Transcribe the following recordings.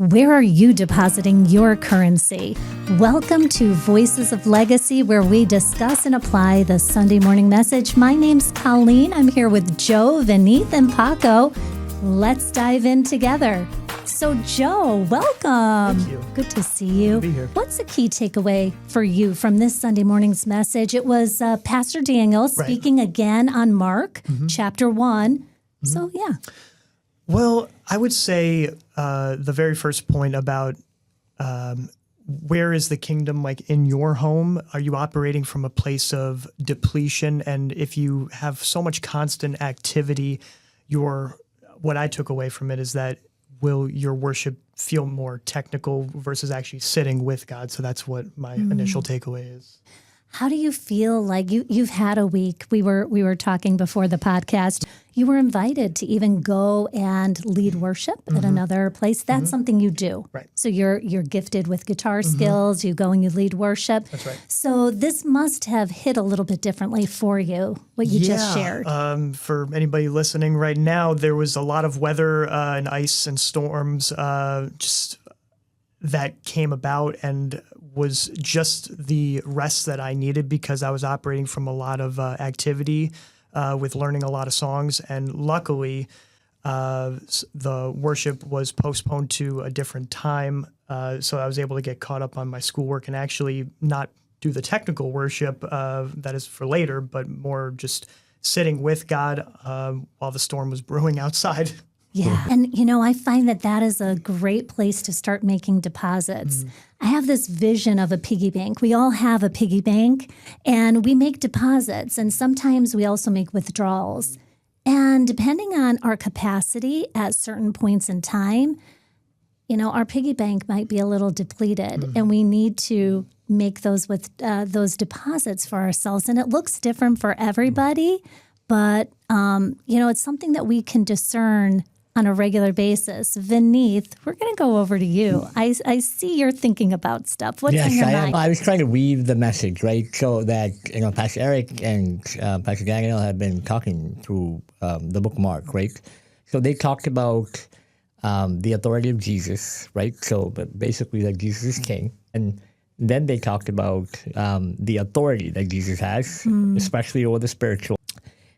Where are you depositing your currency? Welcome to Voices of Legacy, where we discuss and apply the Sunday morning message. My name's Colleen. I'm here with Joe, Vineeth, and Paco. Let's dive in together. So, Joe, welcome. Thank you. Good to see you. Good to be here. What's the key takeaway for you from this Sunday morning's message? It was Pastor Daniel speaking again on Mark, chapter 1. So, yeah. Well, I would say the very first point about where is the kingdom, like in your home? Are you operating from a place of depletion? And if you have so much constant activity, what I took away from it is that will your worship feel more technical versus actually sitting with God? So that's what my initial takeaway is. How do you feel like you've had a week? We were talking before the podcast. You were invited to even go and lead worship at another place. That's something you do. Right. So you're gifted with guitar skills. You go and you lead worship. That's right. So this must have hit a little bit differently for you, what you just shared. For anybody listening right now, there was a lot of weather and ice and storms just that came about and was just the rest that I needed because I was operating from a lot of activity with learning a lot of songs. And luckily, the worship was postponed to a different time. So I was able to get caught up on my schoolwork and actually not do the technical worship that is for later, but more just sitting with God while the storm was brewing outside. Yeah. And, I find that is a great place to start making deposits. I have this vision of a piggy bank. We all have a piggy bank, and we make deposits, and sometimes we also make withdrawals. And depending on our capacity at certain points in time, our piggy bank might be a little depleted, and we need to make those deposits for ourselves. And it looks different for everybody, but, it's something that we can discern on a regular basis. Vineeth, we're going to go over to you. I see you're thinking about stuff. What's on your mind? I was trying to weave the message, right? So that, Pastor Eric and Pastor Daniel have been talking through the book Mark, right? So they talked about the authority of Jesus, right? So basically that Jesus is king. And then they talked about the authority that Jesus has, especially over the spiritual.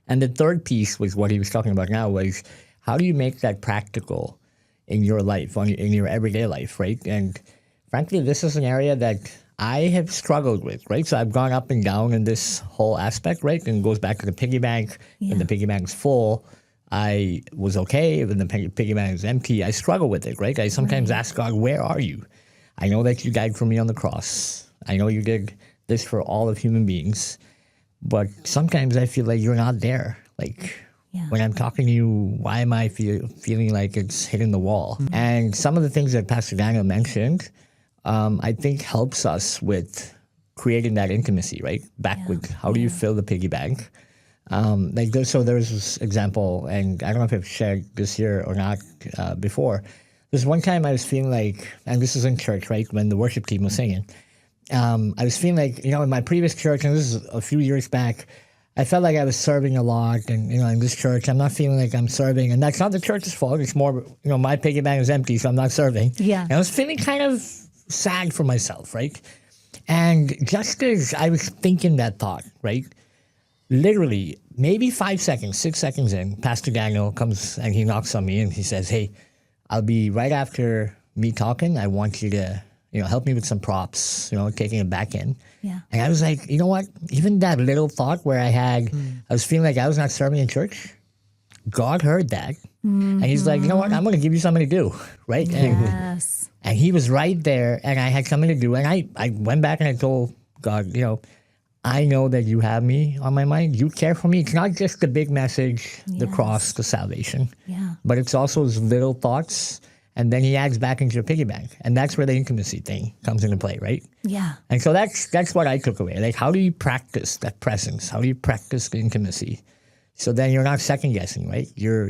And the third piece was what he was talking about now was, how do you make that practical in your life, in your everyday life, right? And frankly, this is an area that I have struggled with, right? So I've gone up and down in this whole aspect, right? And it goes back to the piggy bank. When the piggy bank's full, I was okay. When the piggy bank is empty, I struggle with it, right? I sometimes ask God, where are you? I know that you died for me on the cross. I know you did this for all of human beings. But sometimes I feel like you're not there. When I'm talking to you, why am I feeling like it's hitting the wall? And some of the things that Pastor Daniel mentioned, I think helps us with creating that intimacy, right? Back with how do you fill the piggy bank? So there's this example, and I don't know if I've shared this here or not before. There's one time I was feeling like, and this is in church, right, when the worship team was singing. I was feeling like, in my previous church, and this is a few years back, I felt like I was serving a lot, and in this church, I'm not feeling like I'm serving, and that's not the church's fault. It's more, my piggy bank is empty, so I'm not serving. Yeah. And I was feeling kind of sad for myself, right? And just as I was thinking that thought, right, literally maybe 5 seconds, 6 seconds in, Pastor Daniel comes and he knocks on me and he says, "Hey, I'll be right after me talking. I want you to help me with some props, taking it back in." Yeah. And I was like, you know what? Even that little thought where I was feeling like I was not serving in church, God heard that. And he's like, you know what? I'm going to give you something to do, right? Yes. And he was right there, and I had something to do. And I went back and I told God, I know that you have me on my mind. You care for me. It's not just the big message, the cross, the salvation. Yeah. But it's also those little thoughts. And then he adds back into your piggy bank. And that's where the intimacy thing comes into play, right? Yeah. And so that's what I took away. Like, how do you practice that presence? How do you practice the intimacy? So then you're not second guessing, right? You're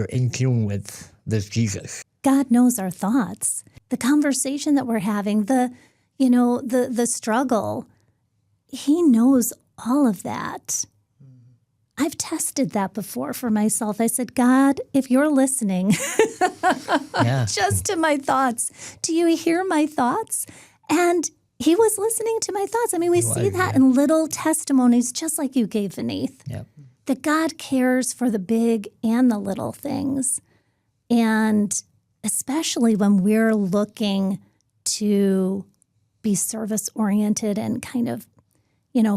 in tune with this Jesus. God knows our thoughts. The conversation that we're having, the struggle, he knows all of that. I've tested that before for myself. I said, God, if you're listening Yeah. just to my thoughts, do you hear my thoughts? And he was listening to my thoughts. I mean, we see that in little testimonies, just like you gave, Vineeth, Yep. that God cares for the big and the little things. And especially when we're looking to be service-oriented and kind of,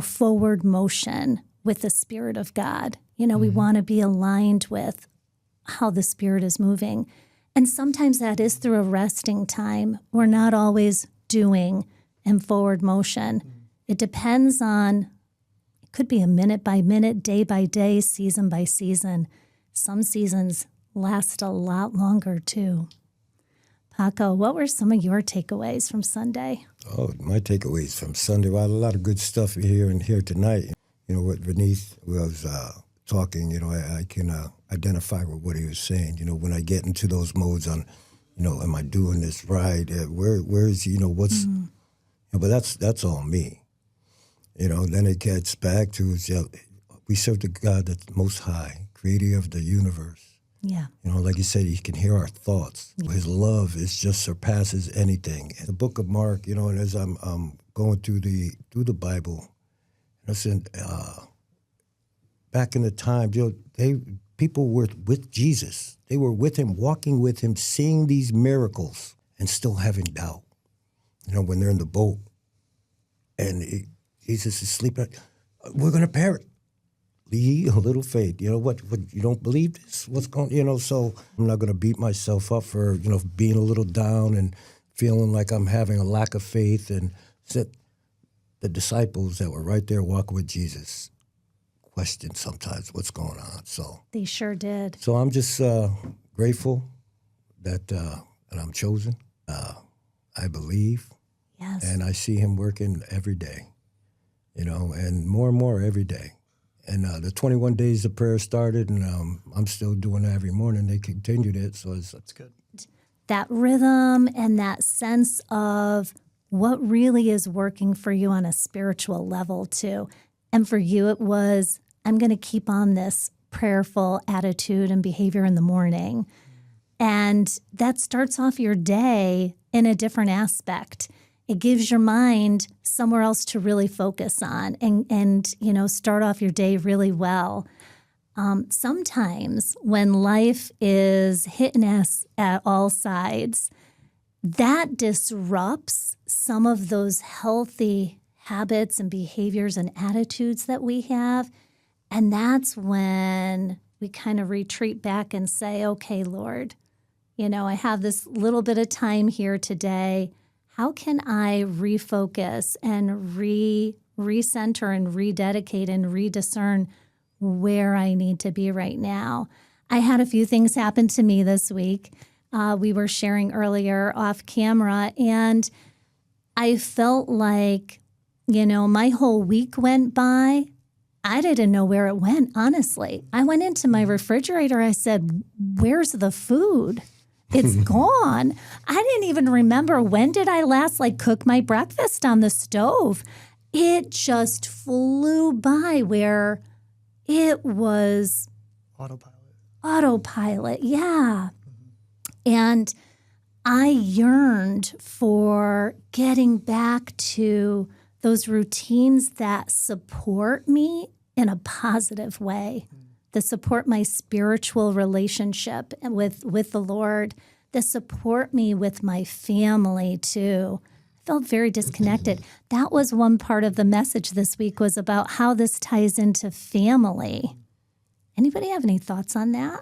forward motion with the Spirit of God. We want to be aligned with how the Spirit is moving. And sometimes that is through a resting time. We're not always doing and forward motion. It depends on, it could be a minute by minute, day by day, season by season. Some seasons last a lot longer too. Paco, what were some of your takeaways from Sunday? Oh, my takeaways from Sunday. Well, a lot of good stuff here tonight. What Vineeth was talking, I can identify with what he was saying. When I get into those modes on, am I doing this right? Where's, what's, but that's all me. Then it gets back to, we serve the God that's most high, creator of the universe. Yeah. Like you said, he can hear our thoughts. His love is just surpasses anything. In the book of Mark, and as I'm going through the Bible, I said, back in the time, people were with Jesus. They were with him, walking with him, seeing these miracles, and still having doubt. When they're in the boat, and Jesus is sleeping, we're going to perish. Ye a little faith. What you don't believe this? What's going? So I'm not going to beat myself up for being a little down and feeling like I'm having a lack of faith. And the disciples that were right there walking with Jesus question sometimes what's going on. So They sure did. So I'm just grateful that I'm chosen. I believe, Yes. and I see him working every day. And more every day. And the 21 days of prayer started, and I'm still doing it every morning. They continued it, so that's good. That rhythm and that sense of what really is working for you on a spiritual level too. And for you, it was, I'm going to keep on this prayerful attitude and behavior in the morning. And that starts off your day in a different aspect. It gives your mind somewhere else to really focus on and start off your day really well. Sometimes when life is hitting us at all sides, that disrupts some of those healthy habits and behaviors and attitudes that we have. And that's when we kind of retreat back and say, okay, Lord, I have this little bit of time here today. How can I refocus and recenter and rededicate and rediscern where I need to be right now? I had a few things happen to me this week. We were sharing earlier off camera, and I felt like, my whole week went by. I didn't know where it went, honestly. I went into my refrigerator. I said, where's the food? It's gone. I didn't even remember, when did I last cook my breakfast on the stove? It just flew by where it was autopilot. Yeah. And I yearned for getting back to those routines that support me in a positive way, that support my spiritual relationship with the Lord, that support me with my family too. I felt very disconnected. That was one part of the message this week, was about how this ties into family. Anybody have any thoughts on that?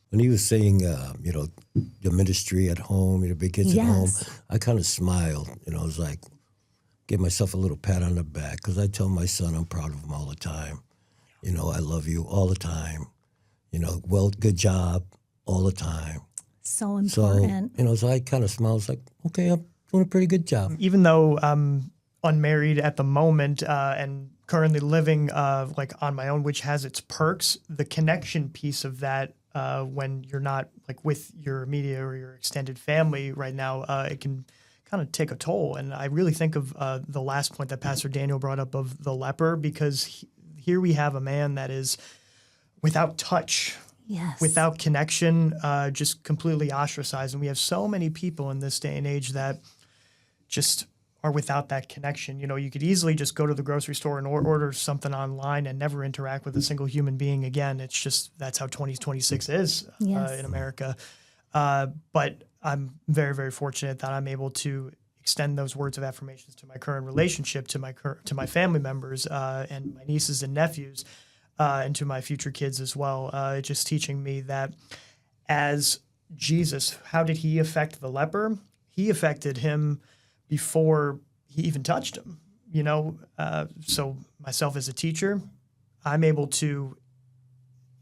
When he was saying, the ministry at home, big kids at home, I kind of smiled. I was like, give myself a little pat on the back, because I tell my son I'm proud of him all the time. I love you all the time. Good job all the time. So important. So I kind of smiled. I was like, okay, I'm doing a pretty good job. Even though I'm unmarried at the moment and currently living on my own, which has its perks, the connection piece of that, when you're not with your immediate or your extended family right now, it can kind of take a toll. And I really think of the last point that Pastor Daniel brought up of the leper, because here we have a man that is without touch, Yes. without connection, just completely ostracized. And we have so many people in this day and age that just are without that connection. You know, you could easily just go to the grocery store and order something online and never interact with a single human being again. It's just, that's how 2026 is Yes. in America. But I'm very, very fortunate that I'm able to extend those words of affirmations to my current relationship, to my family members, and my nieces and nephews, and to my future kids as well. Just teaching me that as Jesus, how did he affect the leper? He affected him before he even touched him, you know? So myself as a teacher, I'm able to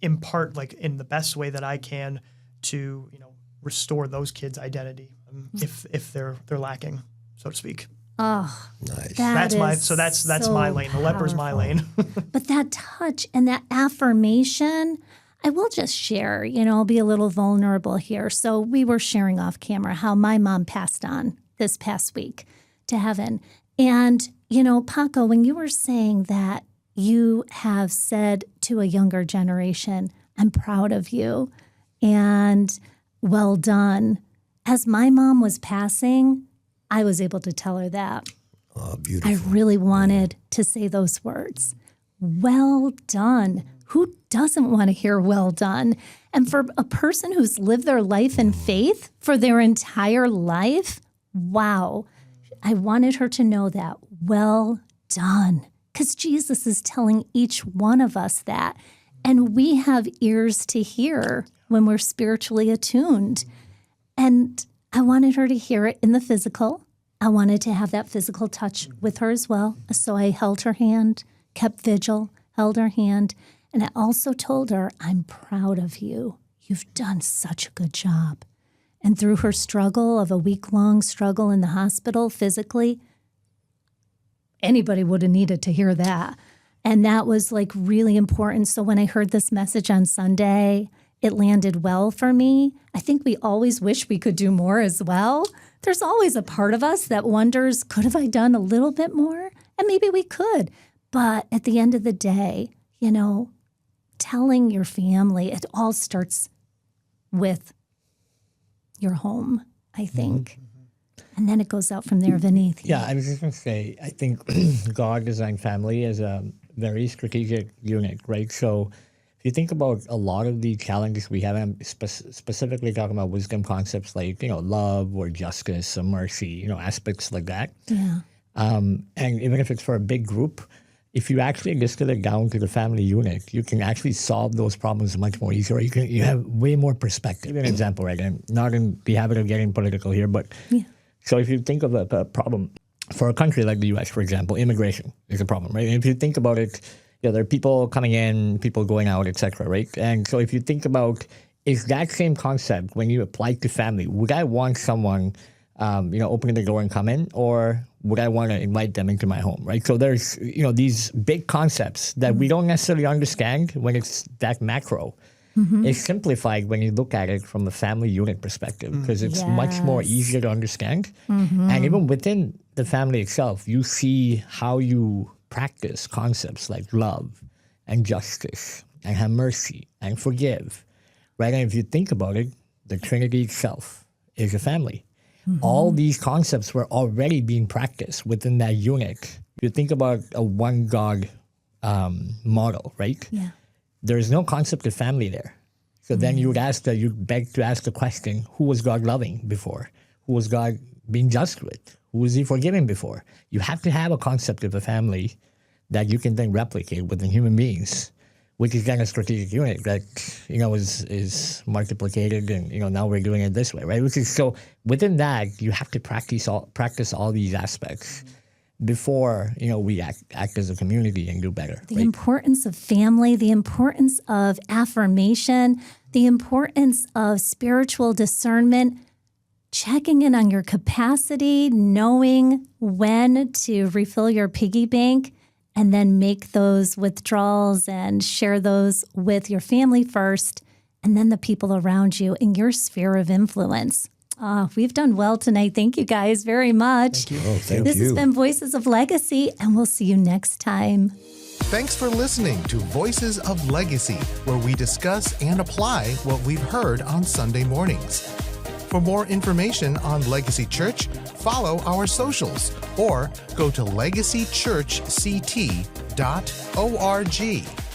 impart, like, in the best way that I can to, you know, restore those kids' identity if they're lacking, so to speak. Oh, Nice. That's my is that's so my lane. The leper's my powerful. lane. But that touch and that affirmation, I will just share, you know, I'll be a little vulnerable here. So we were sharing off camera how my mom passed on this past week to heaven. And, you know, Paco, when you were saying that you have said to a younger generation, I'm proud of you and well done. As my mom was passing, I was able to tell her that. Oh, beautiful. I really wanted to say those words. Well done. Who doesn't want to hear well done? And for a person who's lived their life in faith for their entire life, wow. I wanted her to know that. Well done. Because Jesus is telling each one of us that. And we have ears to hear when we're spiritually attuned. And I wanted her to hear it in the physical. I wanted to have that physical touch with her as well. So I held her hand, kept vigil, held her hand. And I also told her, I'm proud of you. You've done such a good job. And through her struggle of a week-long struggle in the hospital physically, anybody would have needed to hear that. And that was like really important. So when I heard this message on Sunday, it landed well for me. I think we always wish we could do more as well. There's always a part of us that wonders, could have I done a little bit more? And maybe we could. But at the end of the day, you know, telling your family, it all starts with your home, I think. And then it goes out from there, Vineeth. Yeah, I was just going to say, I think God designed family as a very strategic unit, right? So if you think about a lot of the challenges we have, I'm specifically talking about wisdom concepts like, you know, love or justice or mercy, you know, aspects like that. Yeah. And even if it's for a big group, if you actually distill it down to the family unit, you can actually solve those problems much more easier. You have way more perspective. Give you an example, right? I'm not in the habit of getting political here, but so if you think of a problem for a country like the U.S., for example, immigration is a problem, right? And if you think about it, you know, there are people coming in, people going out, et cetera, right? And so if you think about, is that same concept when you apply it to family, would I want someone, you know, opening the door and come in, or would I want to invite them into my home, right? So there's, you know, these big concepts that we don't necessarily understand when it's that macro. It's simplified when you look at it from a family unit perspective because it's much more easier to understand. And even within the family itself, you see how you practice concepts like love and justice and have mercy and forgive, right? And if you think about it, the Trinity itself is a family. All these concepts were already being practiced within that unit. If you think about a one God model, right? Yeah. There is no concept of family there. So then you would you'd beg to ask the question, who was God loving before? Who was God being just with? Who was he forgiving before? You have to have a concept of a family that you can then replicate within human beings, which is then a strategic unit that, you know, is multiplicated, and, you know, now we're doing it this way, right? Which is, so within that, you have to practice all these aspects before, you know, we act as a community and do better. The importance of family, the importance of affirmation, the importance of spiritual discernment, checking in on your capacity, knowing when to refill your piggy bank, and then make those withdrawals and share those with your family first, and then the people around you in your sphere of influence. We've done well tonight. Thank you guys very much. Thank you. Oh, thank This you. has been Voices of Legacy, and we'll see you next time. Thanks for listening to Voices of Legacy, where we discuss and apply what we've heard on Sunday mornings. For more information on Legacy Church, follow our socials or go to legacychurchct.org.